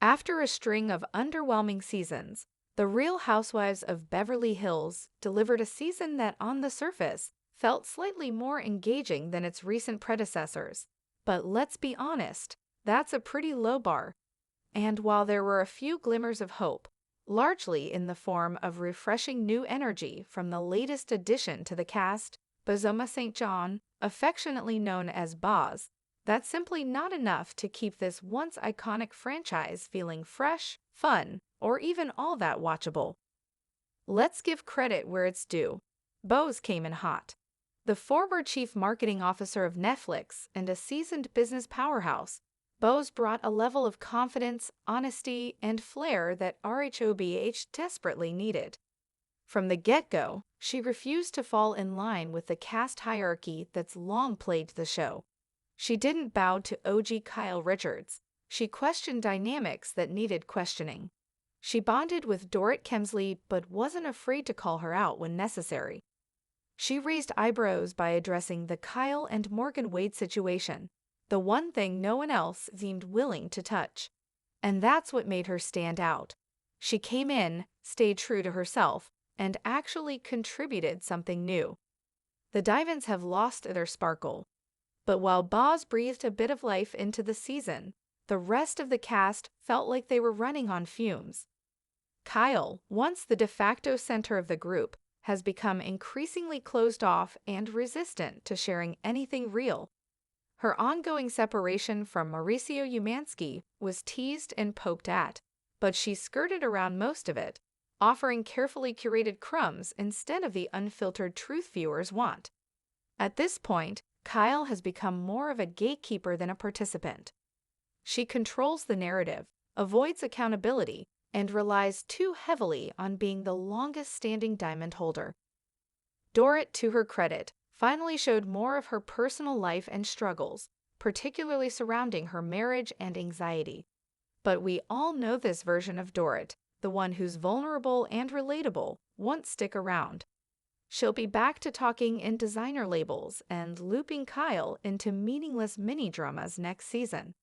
After a string of underwhelming seasons, The Real Housewives of Beverly Hills delivered a season that, on the surface, felt slightly more engaging than its recent predecessors. But let's be honest, that's a pretty low bar. And while there were a few glimmers of hope, largely in the form of refreshing new energy from the latest addition to the cast, Bozoma St. John, affectionately known as Boz, that's simply not enough to keep this once iconic franchise feeling fresh, fun, or even all that watchable. Let's give credit where it's due. Boz came in hot. The former chief marketing officer of Netflix and a seasoned business powerhouse, Boz brought a level of confidence, honesty, and flair that RHOBH desperately needed. From the get-go, she refused to fall in line with the caste hierarchy that's long plagued the show. She didn't bow to OG Kyle Richards. She questioned dynamics that needed questioning. She bonded with Dorit Kemsley but wasn't afraid to call her out when necessary. She raised eyebrows by addressing the Kyle and Morgan Wade situation, the one thing no one else seemed willing to touch. And that's what made her stand out. She came in, stayed true to herself, and actually contributed something new. The Divans have lost their sparkle. But while Boz breathed a bit of life into the season, the rest of the cast felt like they were running on fumes. Kyle, once the de facto center of the group, has become increasingly closed off and resistant to sharing anything real. Her ongoing separation from Mauricio Umansky was teased and poked at, but she skirted around most of it, offering carefully curated crumbs instead of the unfiltered truth viewers want. At this point, Kyle has become more of a gatekeeper than a participant. She controls the narrative, avoids accountability, and relies too heavily on being the longest-standing diamond holder. Dorit, to her credit, finally showed more of her personal life and struggles, particularly surrounding her marriage and anxiety. But we all know this version of Dorit, the one who's vulnerable and relatable, won't stick around. She'll be back to talking in designer labels and looping Kyle into meaningless mini-dramas next season.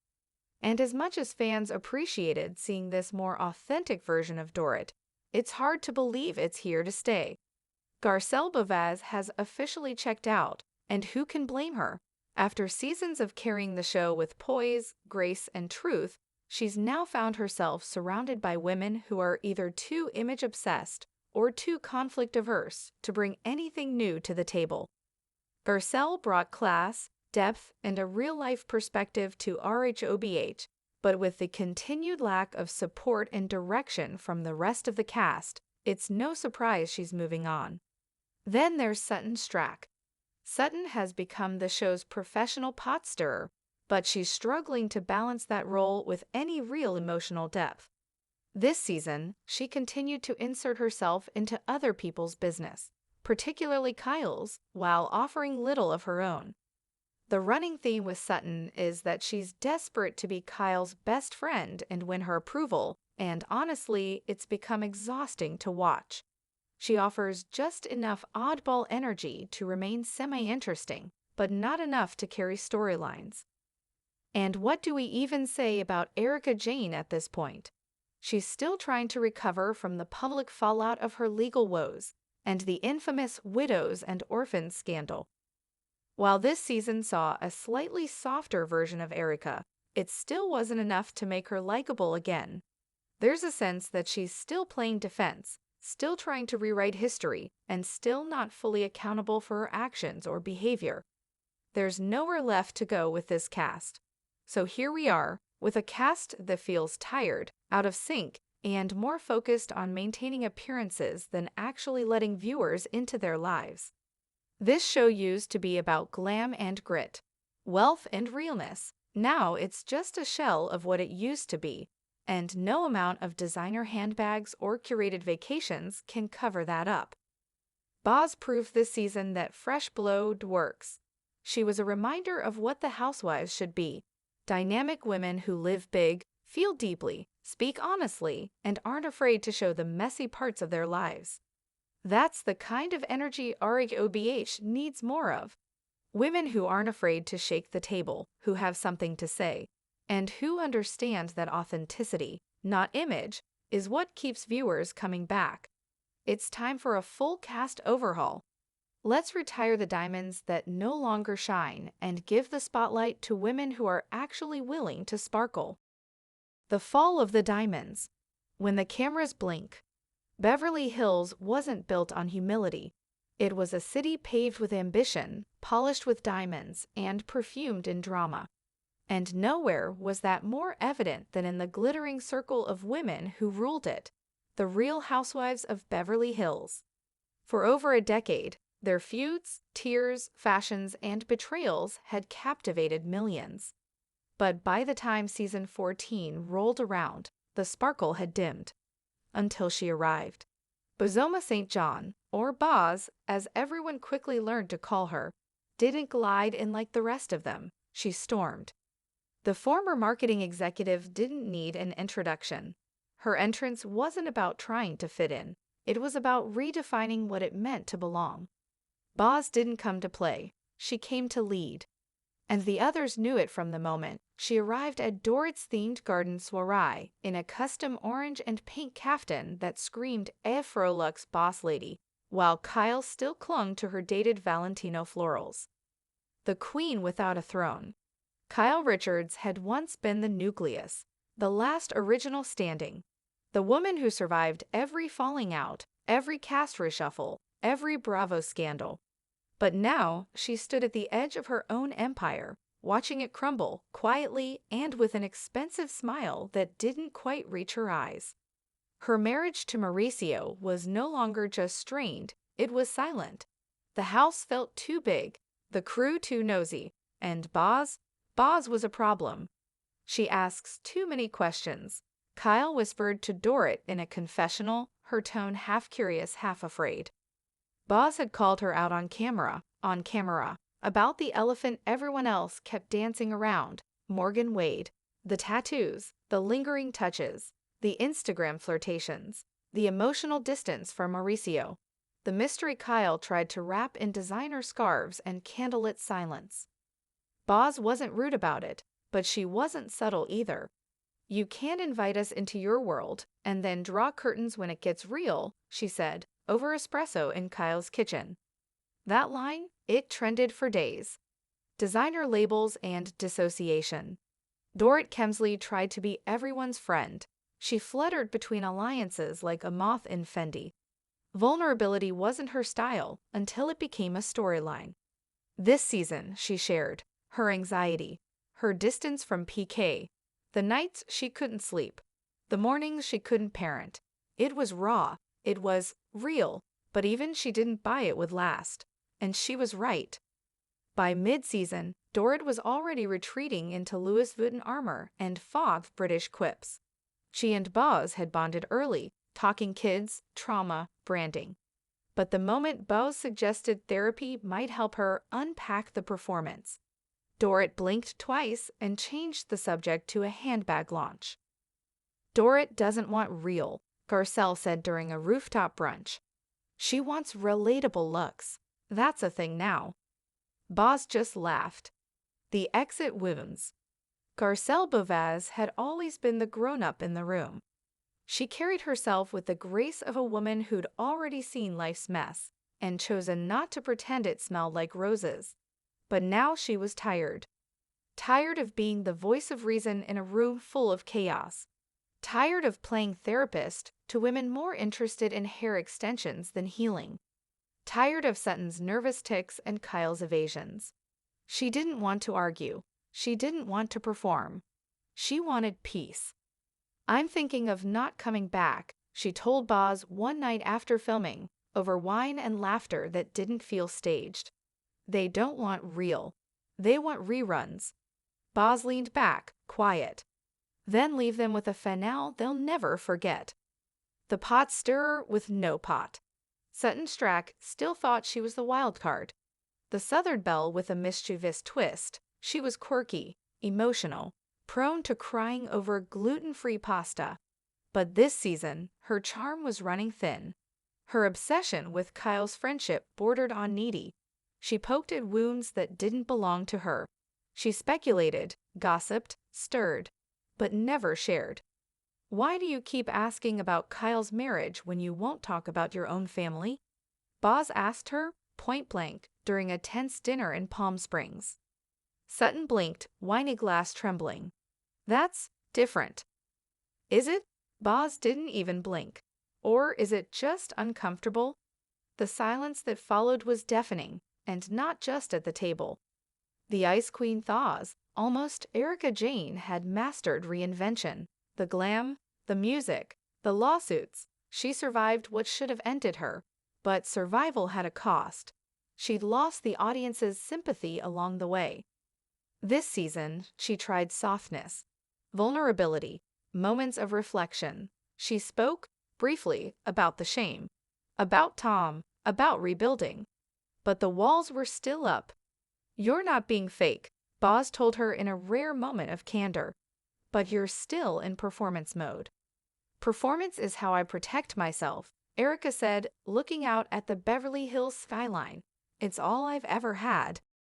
And as much as fans appreciated seeing this more authentic version of Dorit, it's hard to believe it's here to stay. Garcelle has officially checked out, and who can blame her? After seasons of carrying the show with poise, grace, and truth, she's now found herself surrounded by women who are either too image-obsessed or too conflict-averse to bring anything new to the table. Garcelle brought class, depth, and a real-life perspective to RHOBH, but with the continued lack of support and direction from the rest of the cast, it's no surprise she's moving on. Then there's Sutton Strack. Sutton has become the show's professional pot stirrer, but she's struggling to balance that role with any real emotional depth. This season, she continued to insert herself into other people's business, particularly Kyle's, while offering little of her own. The running theme with Sutton is that she's desperate to be Kyle's best friend and win her approval, and honestly, it's become exhausting to watch. She offers just enough oddball energy to remain semi-interesting, but not enough to carry storylines. And what do we even say about Erika Jayne at this point? She's still trying to recover from the public fallout of her legal woes and the infamous widows and orphans scandal. While this season saw a slightly softer version of Erika, it still wasn't enough to make her likable again. There's a sense that she's still playing defense, still trying to rewrite history, and still not fully accountable for her actions or behavior. There's nowhere left to go with this cast. So here we are, with a cast that feels tired, out of sync, and more focused on maintaining appearances than actually letting viewers into their lives. This show used to be about glam and grit, wealth and realness. Now it's just a shell of what it used to be, and no amount of designer handbags or curated vacations can cover that up. Boz proved this season that fresh blood works. She was a reminder of what the Housewives should be: dynamic women who live big, feel deeply, speak honestly, and aren't afraid to show the messy parts of their lives. That's the kind of energy RHOBH needs more of. Women who aren't afraid to shake the table, who have something to say, And who understands that authenticity, not image, is what keeps viewers coming back. It's time for a full cast overhaul. Let's retire the diamonds that no longer shine and give the spotlight to women who are actually willing to sparkle. The fall of the diamonds. When the cameras blink, Beverly Hills wasn't built on humility. It was a city paved with ambition, polished with diamonds, and perfumed in drama. And nowhere was that more evident than in the glittering circle of women who ruled it, the Real Housewives of Beverly Hills. For over a decade, their feuds, tears, fashions, and betrayals had captivated millions. But by the time season 14 rolled around, the sparkle had dimmed. Until she arrived. Bozoma St. John, or Boz, as everyone quickly learned to call her, didn't glide in like the rest of them. She stormed. The former marketing executive didn't need an introduction. Her entrance wasn't about trying to fit in. It was about redefining what it meant to belong. Boz didn't come to play. She came to lead. And the others knew it from the moment she arrived at Dorit's themed garden soiree in a custom orange and pink caftan that screamed Afro-Luxe boss lady, while Kyle still clung to her dated Valentino florals. The queen without a throne. Kyle Richards had once been the nucleus, the last original standing, the woman who survived every falling out, every cast reshuffle, every Bravo scandal. But now she stood at the edge of her own empire, watching it crumble quietly and with an expensive smile that didn't quite reach her eyes. Her marriage to Mauricio was no longer just strained, it was silent. The house felt too big, the crew too nosy, and Boz was a problem. She asks too many questions. Kyle whispered to Dorit in a confessional, her tone half curious, half afraid. Boz had called her out on camera, about the elephant everyone else kept dancing around, Morgan Wade, the tattoos, the lingering touches, the Instagram flirtations, the emotional distance from Mauricio, the mystery Kyle tried to wrap in designer scarves and candlelit silence. Boz wasn't rude about it, but she wasn't subtle either. You can't invite us into your world and then draw curtains when it gets real, she said, over espresso in Kyle's kitchen. That line, it trended for days. Designer labels and dissociation. Dorit Kemsley tried to be everyone's friend. She fluttered between alliances like a moth in Fendi. Vulnerability wasn't her style until it became a storyline. This season, she shared, her anxiety, her distance from PK, the nights she couldn't sleep, the mornings she couldn't parent. It was raw, it was real, but even she didn't buy it would last. And she was right. By mid-season, Dorit was already retreating into Louis Vuitton armor and faux British quips. She and Boz had bonded early, talking kids, trauma, branding. But the moment Boz suggested therapy might help her unpack the performance, Dorit blinked twice and changed the subject to a handbag launch. Dorit doesn't want real, Garcelle said during a rooftop brunch. She wants relatable looks. That's a thing now. Boz just laughed. The exit wounds. Garcelle Beauvais had always been the grown-up in the room. She carried herself with the grace of a woman who'd already seen life's mess and chosen not to pretend it smelled like roses. But now she was tired. Tired of being the voice of reason in a room full of chaos. Tired of playing therapist to women more interested in hair extensions than healing. Tired of Sutton's nervous tics and Kyle's evasions. She didn't want to argue. She didn't want to perform. She wanted peace. I'm thinking of not coming back, she told Boz one night after filming, over wine and laughter that didn't feel staged. They don't want real. They want reruns. Boz leaned back, quiet. Then leave them with a finale they'll never forget. The pot stirrer with no pot. Sutton Strack still thought she was the wild card. The Southern Belle with a mischievous twist. She was quirky, emotional, prone to crying over gluten-free pasta. But this season, her charm was running thin. Her obsession with Kyle's friendship bordered on needy. She poked at wounds that didn't belong to her. She speculated, gossiped, stirred, but never shared. Why do you keep asking about Kyle's marriage when you won't talk about your own family? Boz asked her, point blank, during a tense dinner in Palm Springs. Sutton blinked, wine glass trembling. That's different. Is it? Boz didn't even blink. Or is it just uncomfortable? The silence that followed was deafening, and not just at the table. The Ice Queen thaws. Almost Erika Jane had mastered reinvention. The glam, the music, the lawsuits. She survived what should have ended her. But survival had a cost. She'd lost the audience's sympathy along the way. This season, she tried softness, vulnerability, moments of reflection. She spoke, briefly, about the shame, about Tom, about rebuilding. But the walls were still up. "You're not being fake," Boz told her in a rare moment of candor. "But you're still in performance mode." "Performance is how I protect myself," Erika said, looking out at the Beverly Hills skyline. "It's all I've ever had."